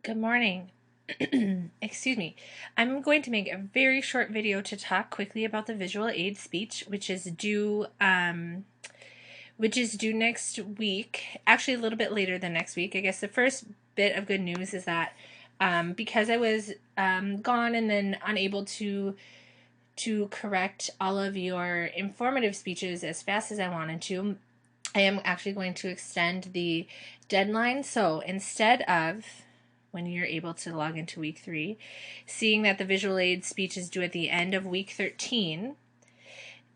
Good morning. Excuse me. I'm going to make a very short video to talk quickly about the visual aid speech, which is due next week. Actually, a little bit later than next week. I guess the first bit of good news is that because I was gone and then unable to correct all of your informative speeches as fast as I wanted to, I am actually going to extend the deadline. So instead of when you're able to log into week 3, seeing that the visual aid speech is due at the end of week 13,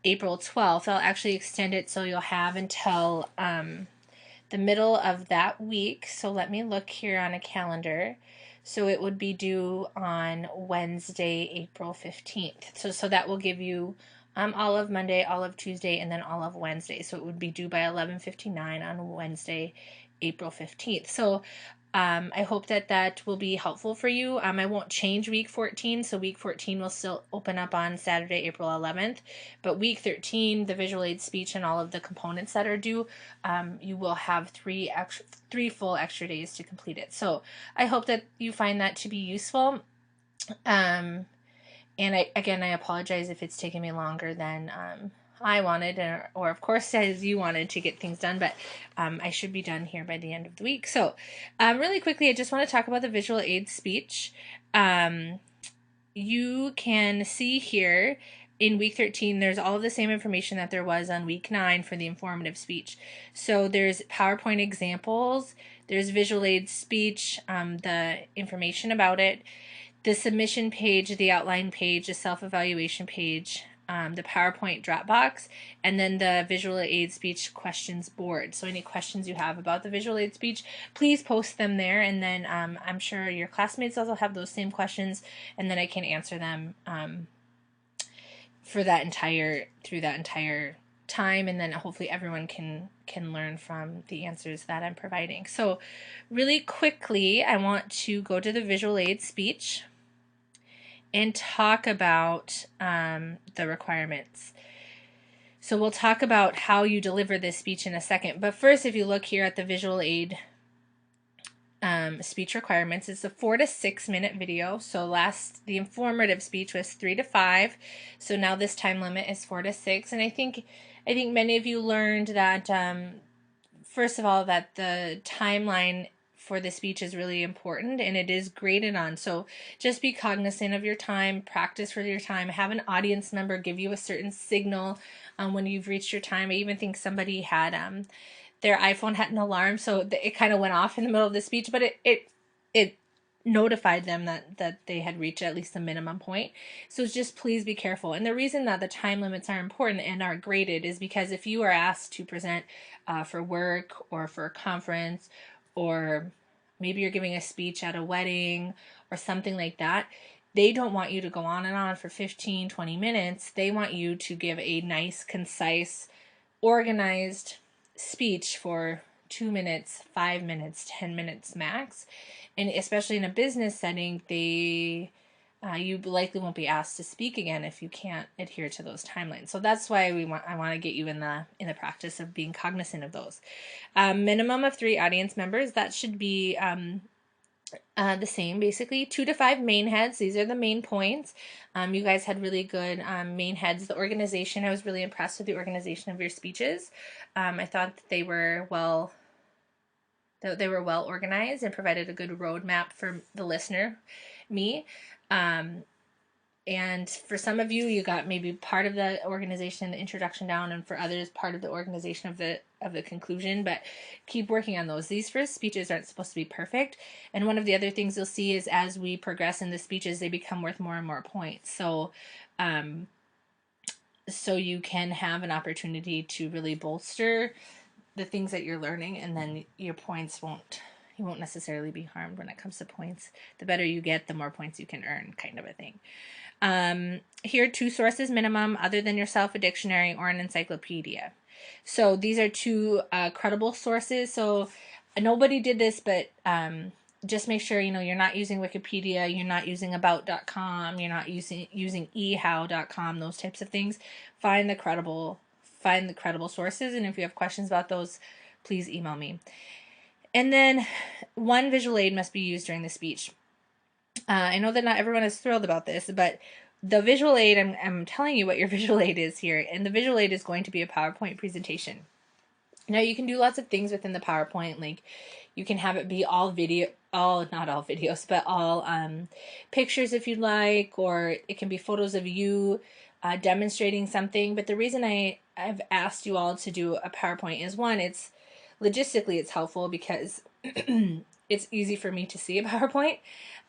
April 12th, I'll actually extend it so you'll have until the middle of that week. So let me look here on a calendar. So it would be due on Wednesday, April 15th. So that will give you all of Monday, all of Tuesday, and then all of Wednesday. So it would be due by 11:59 on Wednesday, April 15th. So I hope that will be helpful for you. I won't change week 14, so week 14 will still open up on Saturday, April 11th. But week 13, the visual aid speech and all of the components that are due, you will have three full extra days to complete it. So I hope that you find that to be useful. And I apologize if it's taken me longer than I wanted, or of course as you wanted to get things done, but I should be done here by the end of the week. So really quickly, I just want to talk about the visual aid speech. You can see here in week 13, there's all of the same information that there was on week 9 for the informative speech. So there's PowerPoint examples, there's visual aid speech, the information about it, the submission page, the outline page, the self-evaluation page, the PowerPoint Dropbox, and then the visual aid speech questions board. So any questions you have about the visual aid speech, please post them there, and then I'm sure your classmates also have those same questions, and then I can answer them through that entire time, and then hopefully everyone can learn from the answers that I'm providing. So really quickly, I want to go to the visual aid speech and talk about the requirements. So we'll talk about how you deliver this speech in a second. But first, if you look here at the visual aid speech requirements, it's a 4 to 6 minute video. So the informative speech was 3 to 5. So now this time limit is 4 to 6. And I think many of you learned that first of all, that the timeline for the speech is really important, and it is graded on. So just be cognizant of your time, practice for your time, have an audience member give you a certain signal when you've reached your time. I even think somebody had their iPhone had an alarm, so it kind of went off in the middle of the speech, but it notified them that they had reached at least the minimum point. So just please be careful. And the reason that the time limits are important and are graded is because if you are asked to present for work or for a conference, or maybe you're giving a speech at a wedding or something like that, they don't want you to go on and on for 15, 20 minutes. They want you to give a nice, concise, organized speech for 2 minutes, 5 minutes, 10 minutes max. And especially in a business setting, you likely won't be asked to speak again if you can't adhere to those timelines. So that's why I want to get you in the practice of being cognizant of those. Minimum of 3 audience members. That should be the same, basically. 2 to 5 main heads. These are the main points. You guys had really good main heads. The organization, I was really impressed with the organization of your speeches. I thought that they were well organized and provided a good roadmap for the listener, me. And for some of you, you got maybe part of the organization, the introduction down, and for others, part of the organization of the conclusion. But keep working on those. These first speeches aren't supposed to be perfect. And one of the other things you'll see is as we progress in the speeches, they become worth more and more points. So, so you can have an opportunity to really bolster the things that you're learning, and then your points you won't necessarily be harmed when it comes to points. The better you get, the more points you can earn, kind of a thing. Here, 2 sources minimum other than yourself, a dictionary or an encyclopedia. So these are 2 credible sources. So nobody did this, but just make sure you're not using Wikipedia, you're not using about.com, you're not using ehow.com, those types of things. Find the credible sources, and if you have questions about those, please email me. And then one visual aid must be used during the speech. I know that not everyone is thrilled about this, but the visual aid, I'm telling you what your visual aid is here, and the visual aid is going to be a PowerPoint presentation. Now you can do lots of things within the PowerPoint, like you can have it be all video, not all videos, but all pictures if you'd like, or it can be photos of you demonstrating something. But the reason I've asked you all to do a PowerPoint is, one, it's logistically it's helpful because it's easy for me to see a PowerPoint.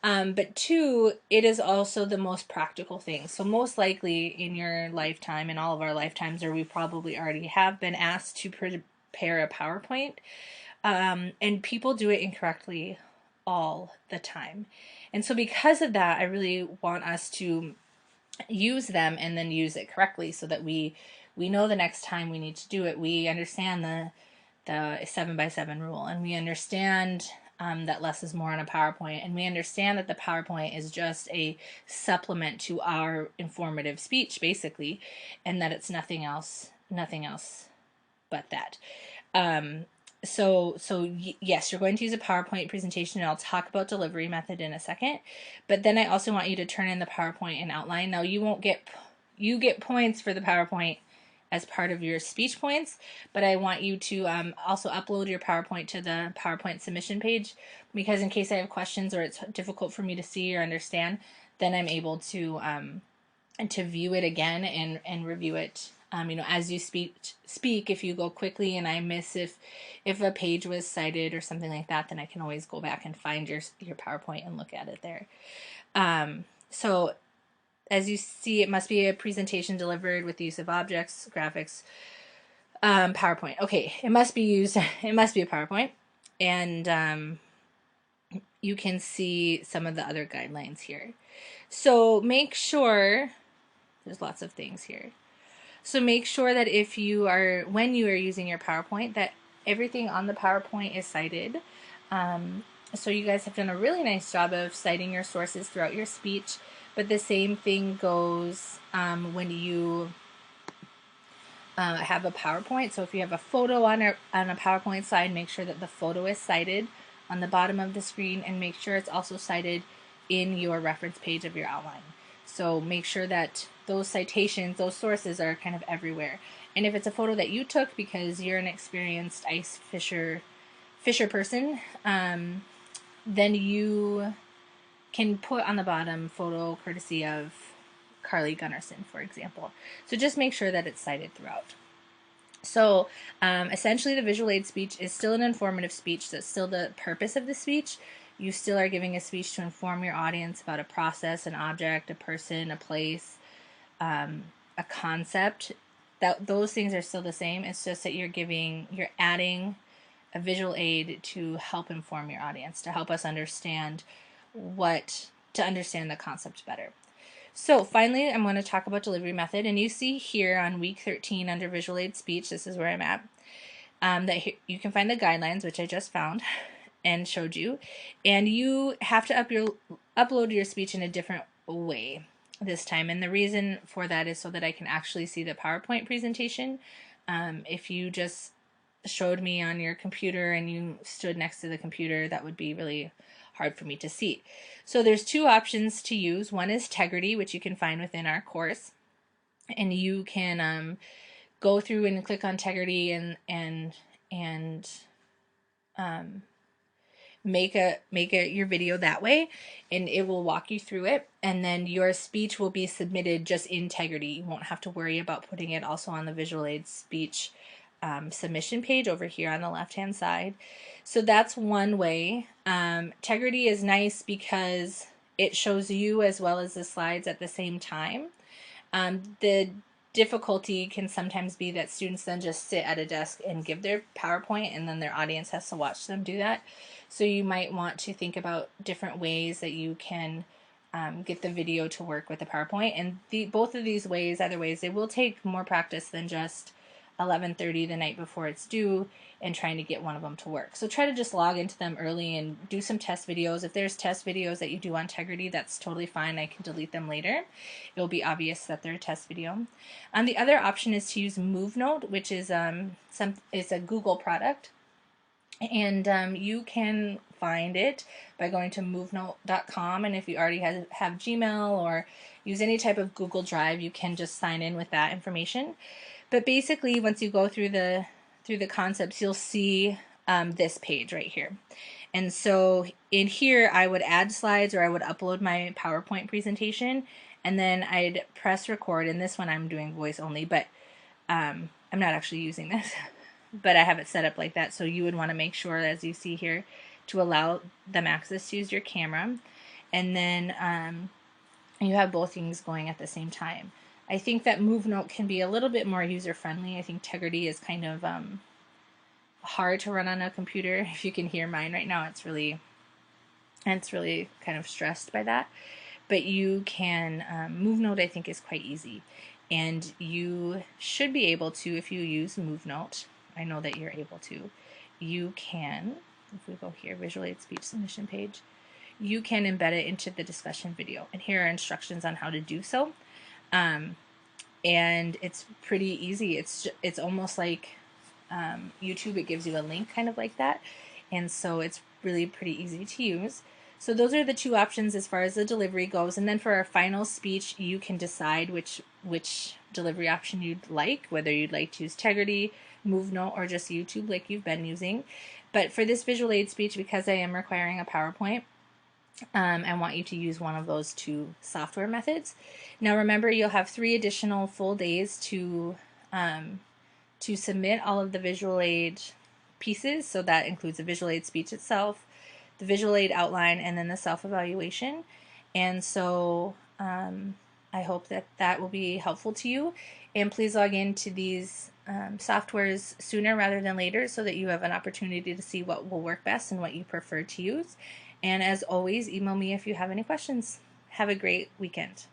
But two, it is also the most practical thing. So most likely in your lifetime, in all of our lifetimes, or we probably already have been asked to prepare a PowerPoint. And people do it incorrectly all the time. And so because of that, I really want us to use them and then use it correctly so that we know the next time we need to do it. We understand the 7x7 rule, and we understand that less is more on a PowerPoint, and we understand that the PowerPoint is just a supplement to our informative speech, basically, and that it's nothing else but that. So yes, you're going to use a PowerPoint presentation, and I'll talk about delivery method in a second. But then I also want you to turn in the PowerPoint and outline. Now you get points for the PowerPoint as part of your speech points, but I want you to also upload your PowerPoint to the PowerPoint submission page, because in case I have questions or it's difficult for me to see or understand, then I'm able to view it again and review it. As you speak, if you go quickly and I miss if a page was cited or something like that, then I can always go back and find your PowerPoint and look at it there. So as you see, it must be a presentation delivered with the use of objects, graphics, PowerPoint. Okay, it must be a PowerPoint, and you can see some of the other guidelines here. So make sure, there's lots of things here. So make sure that when you are using your PowerPoint, that everything on the PowerPoint is cited. So you guys have done a really nice job of citing your sources throughout your speech, but the same thing goes when you have a PowerPoint. So if you have a photo on a PowerPoint slide, make sure that the photo is cited on the bottom of the screen, and make sure it's also cited in your reference page of your outline. So make sure that those citations, those sources are kind of everywhere. And if it's a photo that you took because you're an experienced ice fisher person, then you can put on the bottom photo courtesy of Carly Gunnarsson, for example. So just make sure that it's cited throughout. So essentially the visual aid speech is still an informative speech. That's still the purpose of the speech. You still are giving a speech to inform your audience about a process, an object, a person, a place, a concept. Those things are still the same. It's just that you're adding a visual aid to help inform your audience, to help us understand the concept better. So finally, I'm going to talk about delivery method, and you see here on week 13 under visual aid speech, this is where I'm at, that you can find the guidelines, which I just found and showed you, and you have to upload your speech in a different way this time, and the reason for that is so that I can actually see the PowerPoint presentation. If you just showed me on your computer and you stood next to the computer, that would be really hard for me to see. So there's two options to use. One is Tegrity, which you can find within our course, and you can go through and click on Tegrity and make your video that way, and it will walk you through it, and then your speech will be submitted just in Tegrity. You won't have to worry about putting it also on the visual aid speech submission page over here on the left hand side. So that's one way. Tegrity is nice because it shows you as well as the slides at the same time. The difficulty can sometimes be that students then just sit at a desk and give their PowerPoint, and then their audience has to watch them do that. So you might want to think about different ways that you can get the video to work with the PowerPoint. And both of these ways, either ways, they will take more practice than just 11:30 the night before it's due and trying to get one of them to work. So try to just log into them early and do some test videos. If there's test videos that you do on Tegrity, that's totally fine. I can delete them later. It'll be obvious that they're a test video. The other option is to use MoveNote, which is a Google product. And you can find it by going to movenote.com. And if you already have Gmail or use any type of Google Drive, you can just sign in with that information. But basically, once you go through the concepts, you'll see this page right here. And so in here, I would add slides or I would upload my PowerPoint presentation, and then I'd press record. In this one, I'm doing voice only, but I'm not actually using this, but I have it set up like that. So you would want to make sure, as you see here, to allow them access to use your camera. And then you have both things going at the same time. I think that MoveNote can be a little bit more user-friendly. I think Tegrity is kind of hard to run on a computer. If you can hear mine right now, it's really kind of stressed by that. But you can, MoveNote I think is quite easy. And you should be able to, if you use MoveNote, I know that you're able to, you can, if we go here, Visual Aid Speech Submission page, you can embed it into the discussion video. And here are instructions on how to do so. And it's pretty easy. It's almost like YouTube. It gives you a link kind of like that. And so it's really pretty easy to use. So those are the two options as far as the delivery goes. And then for our final speech, you can decide which delivery option you'd like, whether you'd like to use Tegrity, MoveNote, or just YouTube like you've been using. But for this visual aid speech, because I am requiring a PowerPoint, I want you to use one of those two software methods. Now remember, you'll have 3 additional full days to submit all of the visual aid pieces. So that includes the visual aid speech itself, the visual aid outline, and then the self-evaluation. And so I hope that that will be helpful to you. And please log into these softwares sooner rather than later so that you have an opportunity to see what will work best and what you prefer to use. And as always, email me if you have any questions. Have a great weekend.